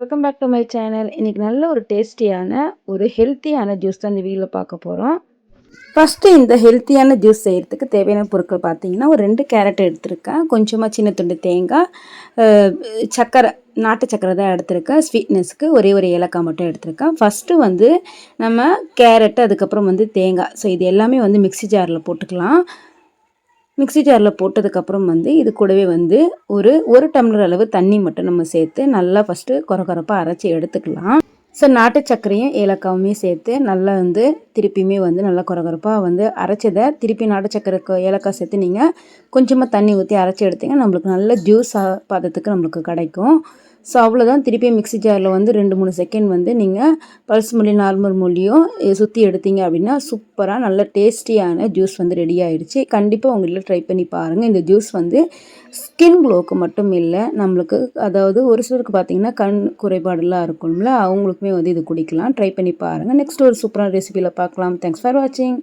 Welcome back to my channel. இன்றைக்கி நல்ல ஒரு டேஸ்டியான ஒரு ஹெல்த்தியான ஜூஸ் தான் இந்த வீடியோவில் பார்க்க போகிறோம். ஃபஸ்ட்டு இந்த ஹெல்த்தியான ஜூஸ் செய்கிறதுக்கு தேவையான பொருட்கள் பார்த்தீங்கன்னா, ஒரு 2 கேரட் எடுத்திருக்கேன், கொஞ்சமாக சின்ன துண்டு தேங்காய், சர்க்கரை, நாட்டு சர்க்கரை தான் எடுத்திருக்கேன். ஸ்வீட்னஸ்க்கு ஒரே ஒரு ஏலக்காய் மட்டும் எடுத்திருக்கேன். ஃபஸ்ட்டு வந்து நம்ம கேரட்டு, அதுக்கப்புறம் வந்து தேங்காய், ஸோ இது எல்லாமே வந்து மிக்ஸி ஜாரில் போட்டுக்கலாம். மிக்ஸி ஜாரில் போட்டதுக்கப்புறம் வந்து இது கூடவே வந்து ஒரு டம்ளர் அளவு தண்ணி மட்டும் நம்ம சேர்த்து நல்லா ஃபஸ்ட்டு கொரப்பாக அரைச்சி எடுத்துக்கலாம். ஸோ நாட்டு சர்க்கரையும் ஏலக்காவுமே சேர்த்து நல்லா வந்து திருப்பியுமே வந்து நல்லா கொரப்பாக வந்து அரைச்சதை திருப்பி நாட்டு சர்க்கரைக்கு ஏலக்காய் சேர்த்து நீங்கள் கொஞ்சமாக தண்ணி ஊற்றி அரைச்சி எடுத்தீங்கன்னா நம்மளுக்கு நல்ல ஜூஸ் பதத்துக்கு நம்மளுக்கு கிடைக்கும். ஸோ அவ்வளோதான். திருப்பி மிக்ஸி ஜாரில் வந்து 2-3 செகண்ட் வந்து நீங்கள் பல்ஸ் மூலி நார்மல் மூலியும் சுற்றி எடுத்தீங்க அப்படின்னா சூப்பராக நல்ல டேஸ்டியான ஜூஸ் வந்து ரெடி ஆகிடுச்சு. கண்டிப்பாக உங்கள் வீட்டில் ட்ரை பண்ணி பாருங்கள். இந்த ஜூஸ் வந்து ஸ்கின் க்ளோவுக்கு மட்டும் இல்லை, நம்மளுக்கு அதாவது ஒரு சிலருக்கு பார்த்திங்கன்னா கண் குறைபாடுலாம் இருக்கும்ல, அவங்களுக்குமே வந்து இது குடிக்கலாம். ட்ரை பண்ணி பாருங்கள். நெக்ஸ்ட் ஒரு சூப்பரான ரெசிபியில் பார்க்கலாம். தேங்க்ஸ் ஃபார் வாட்சிங்.